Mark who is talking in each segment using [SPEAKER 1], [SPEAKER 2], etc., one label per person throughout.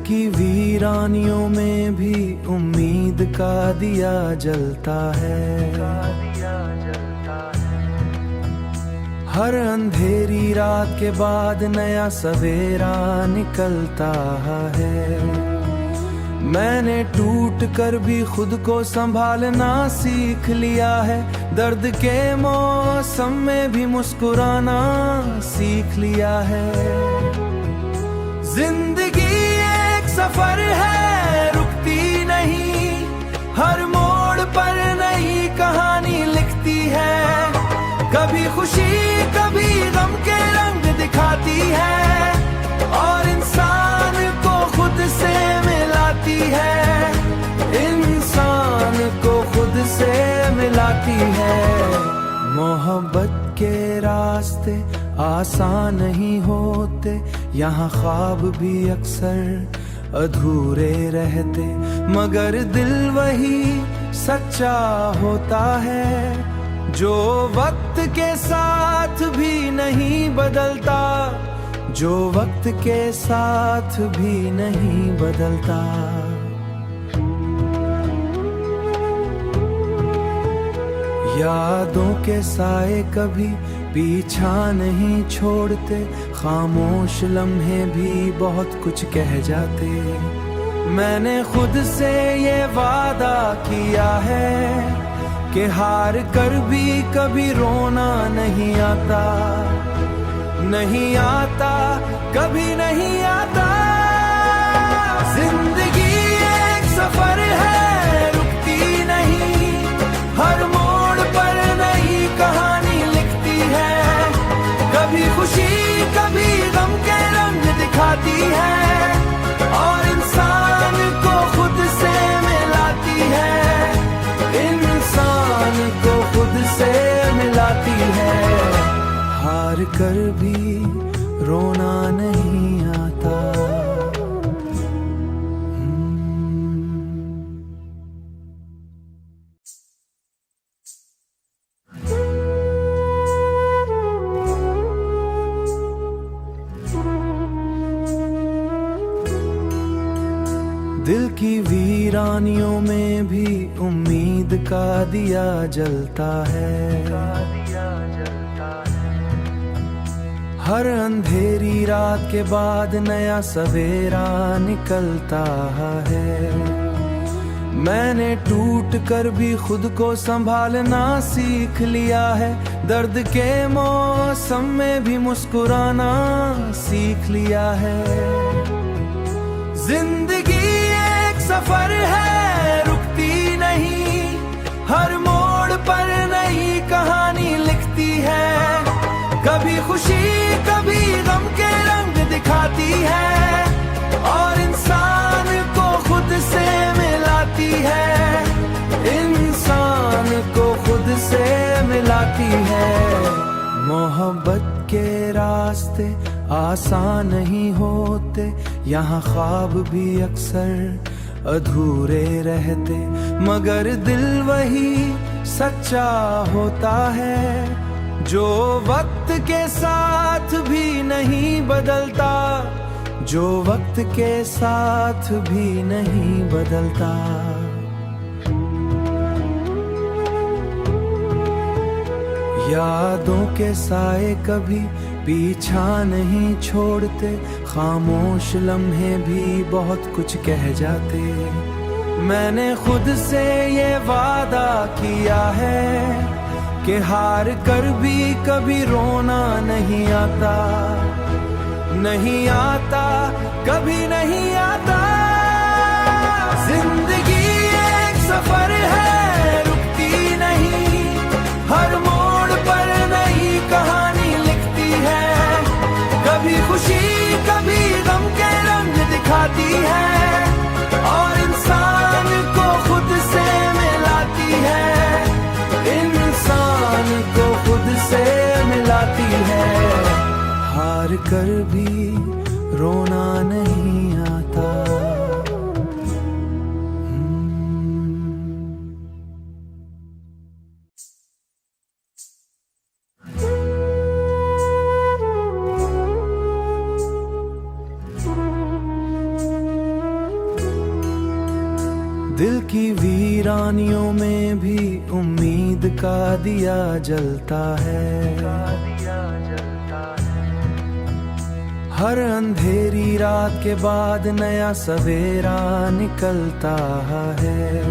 [SPEAKER 1] की वीरानियों में भी उम्मीद का दिया जलता है। हर अंधेरी रात के बाद नया सवेरा निकलता है। मैंने टूट कर भी खुद को संभालना सीख लिया है। दर्द के मौसम में भी मुस्कुराना सीख लिया है। जिंदगी एक सफर है, रुकती नहीं, हर मोड़ पर नई कहानी लिखती है। कभी खुशी कभी गम के रंग दिखाती है और इंसान को खुद से मिलाती है। इंसान को खुद से मिलाती है। मोहब्बत के रास्ते आसान नहीं होते, यहाँ ख्वाब भी अक्सर अधूरे रहते, मगर दिल वही सच्चा होता है जो वक्त के साथ भी नहीं बदलता, जो वक्त के साथ भी नहीं बदलता। यादों के साए कभी पीछा नहीं छोड़ते, खामोश लम्हे भी बहुत कुछ कह जाते। मैंने खुद से ये वादा किया है कि हार कर भी कभी रोना नहीं आता, नहीं आता, कभी नहीं आता। जिंदगी एक सफर है, रुकती नहीं, हर मोड़ पर नई कहानी लिखती है। कभी खुशी कभी गम के रंग दिखाती है और इंसान को खुद से मिलाती है। इंसान को खुद से मिलाती है। हार कर भी रोना नहीं आता। दिल की वीरानियों में भी उम्मीद का दिया जलता है। हर अंधेरी रात के बाद नया सवेरा निकलता है। मैंने टूट कर भी खुद को संभालना सीख लिया है। दर्द के मौसम में भी मुस्कुराना सीख लिया है। जिंदगी एक सफर है, रुकती नहीं, हर मोड़ पर नई कहानी लिखती है। कभी खुशी कभी गम के रंग दिखाती है और इंसान को खुद से मिलाती है। इंसान को खुद से मिलाती है। मोहब्बत के रास्ते आसान नहीं होते, यहाँ ख्वाब भी अक्सर अधूरे रहते, मगर दिल वही सच्चा होता है जो वक्त के साथ भी नहीं बदलता, जो वक्त के साथ भी नहीं बदलता। यादों के साए कभी पीछा नहीं छोड़ते, खामोश लम्हे भी बहुत कुछ कह जाते। मैंने खुद से ये वादा किया है कि हार कर भी कभी रोना नहीं आता, नहीं आता, कभी नहीं आता। जिंदगी एक सफर है, रुकती नहीं, हर मोड़ पर नई कहानी लिखती है। कभी खुशी कभी गम के रंग दिखाती है और इंसान को खुद से मिलाती है। इंसान को खुद से मिलाती है। हार कर भी रोना नहीं आता। दिल की वीरानियों में भी उम्मीद का दिया जलता है। हर अंधेरी रात के बाद नया सवेरा निकलता है।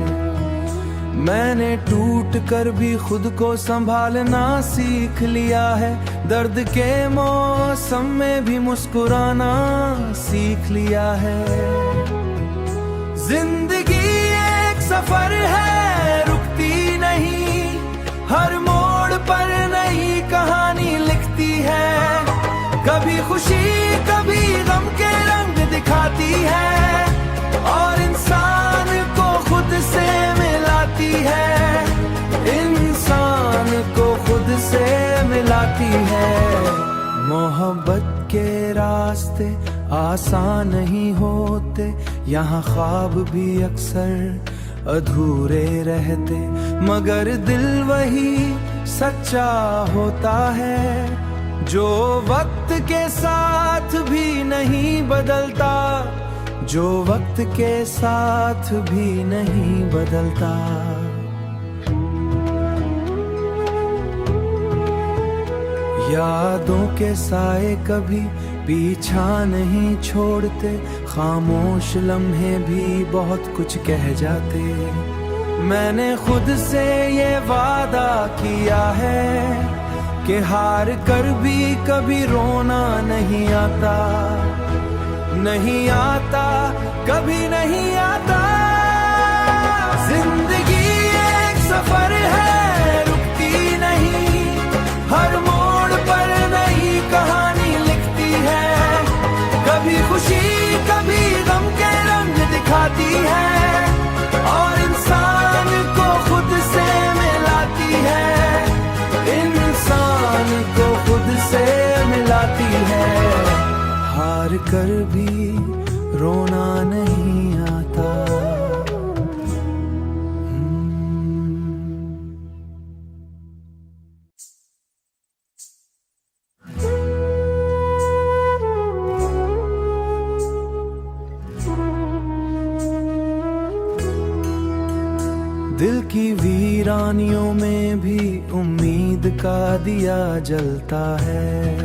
[SPEAKER 1] मैंने टूट कर भी खुद को संभालना सीख लिया है। दर्द के मौसम में भी मुस्कुराना सीख लिया है। जिंदगी एक सफर है, रुकती नहीं, हर मोड़ पर नई कहानी लिखती है। कभी खुशी कभी गम के रंग दिखाती है और इंसान को खुद से मिलाती है। इंसान को खुद से मिलाती है। मोहब्बत के रास्ते आसान नहीं होते, यहाँ ख्वाब भी अक्सर अधूरे रहते, मगर दिल वही सच्चा होता है जो वक्त के साथ भी नहीं बदलता, जो वक्त के साथ भी नहीं बदलता। यादों के साए कभी पीछा नहीं छोड़ते, खामोश लम्हे भी बहुत कुछ कह जाते। मैंने खुद से ये वादा किया है कि हार कर भी कभी रोना नहीं आता, नहीं आता, कभी नहीं आता। जिंदगी एक सफर है, रुकती नहीं, हर मोड़ पर नई कहानी लिखती है। कभी खुशी कभी गम के रंग दिखाती है और इंसान को खुद से मिलाती है। इंसान को खुद से मिलाती है। हार कर भी रोना नहीं आता। दिल की वीरानियों में भी उम्मीद का दिया जलता है।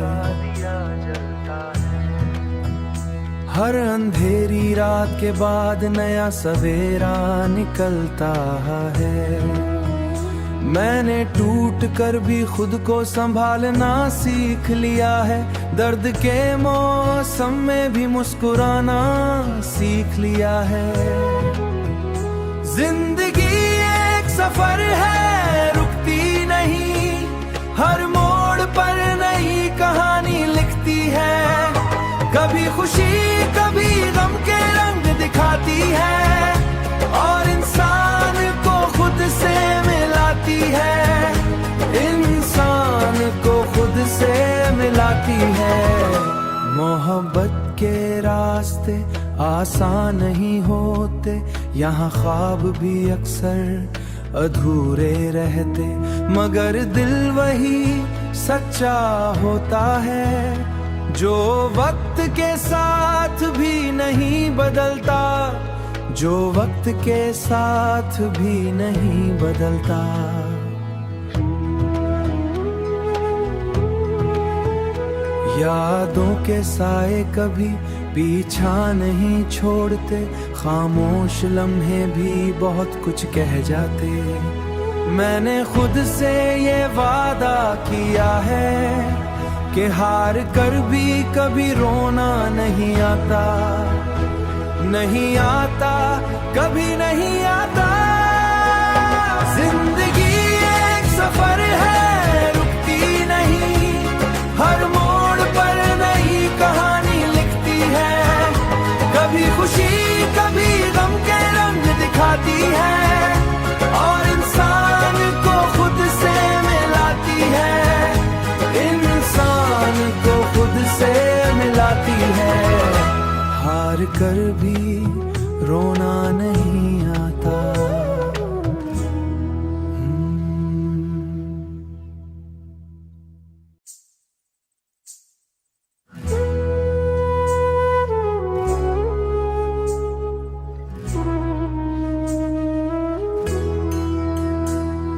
[SPEAKER 1] हर अंधेरी रात के बाद नया सवेरा निकलता है। मैंने टूट कर भी खुद को संभालना सीख लिया है। दर्द के मौसम में भी मुस्कुराना सीख लिया है। जिंदगी एक सफर है, रुकती नहीं, हर मोड़ पर नई कहानी लिखती है। कभी खुशी कभी गम के रंग दिखाती है और इंसान को खुद से मिलाती है। इंसान को खुद से मिलाती है। मोहब्बत के रास्ते आसान नहीं होते, यहाँ ख्वाब भी अक्सर अधूरे रहते, मगर दिल वही सच्चा होता है जो वक्त के साथ भी नहीं बदलता, जो वक्त के साथ भी नहीं बदलता। यादों के साए कभी पीछा नहीं छोड़ते, खामोश लम्हे भी बहुत कुछ कह जाते। मैंने खुद से ये वादा किया है कि हार कर भी कभी रोना नहीं आता, नहीं आता, कभी नहीं आता। जिंदगी एक सफर है, रुकती नहीं, हर मोड़ पर नई कहानी लिखती है। कभी खुशी कभी गम के रंग दिखाती है और इंसान को खुद से मिलाती है। इंसान को खुद से मिलाती है। हार कर भी रोना नहीं आता।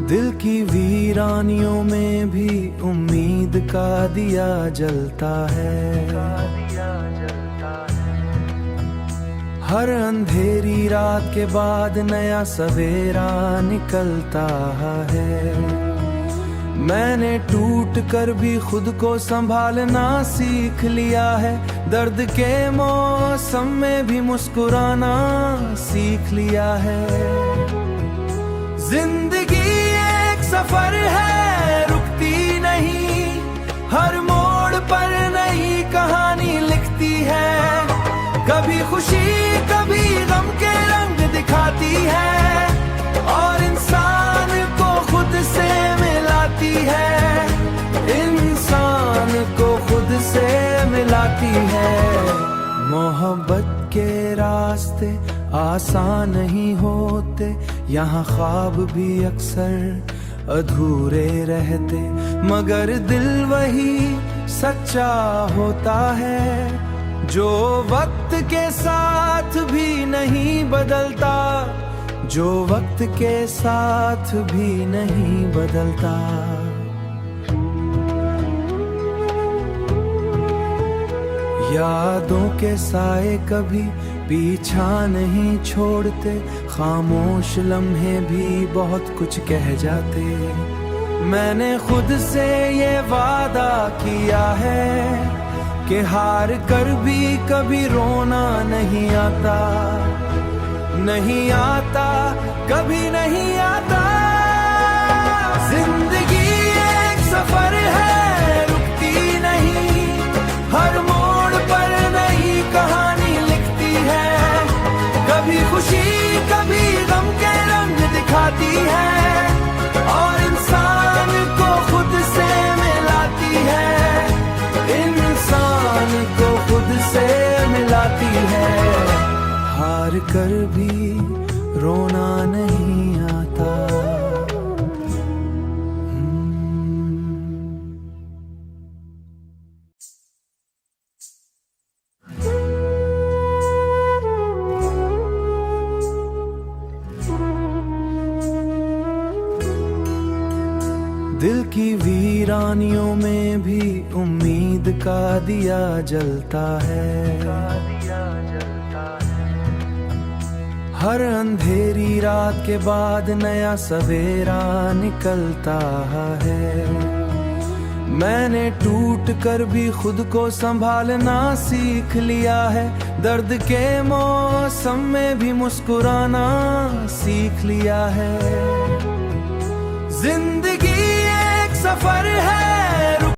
[SPEAKER 1] दिल की वीरानियों में भी उम्मीद का दिया जलता है। हर अंधेरी रात के बाद नया सवेरा निकलता है। मैंने टूट कर भी खुद को संभालना सीख लिया है। दर्द के मौसम में भी मुस्कुराना सीख लिया है। जिंदगी एक सफर है, रुकती नहीं, हर मोड़ पर नई कहानी लिखती है। कभी खुशी कभी गम के रंग दिखाती है और इंसान को खुद से मिलाती है। इंसान को खुद से मिलाती है। मोहब्बत के रास्ते आसान नहीं होते, यहाँ ख्वाब भी अक्सर अधूरे रहते, मगर दिल वही सच्चा होता है जो वक्त के साथ भी नहीं बदलता, जो वक्त के साथ भी नहीं बदलता। यादों के साए कभी पीछा नहीं छोड़ते, खामोश लम्हे भी बहुत कुछ कह जाते। मैंने खुद से ये वादा किया है कि हार कर भी कभी रोना नहीं आता, नहीं आता, कभी नहीं आता। जिंदगी एक सफर है, रुकती नहीं, हर मोड़ पर नई कहानी लिखती है। कभी खुशी कभी गम के रंग दिखाती है और इंसान को खुद से मिलाती है। इंसान को खुद से मिलाती है। हार कर भी रोना नहीं आता। दिल की वीरानियों में भी उम्मीद का दिया जलता है। हर अंधेरी रात के बाद नया सवेरा निकलता है। मैंने टूट कर भी खुद को संभालना सीख लिया है। दर्द के मौसम में भी मुस्कुराना सीख लिया है। जिंदगी एक सफर है,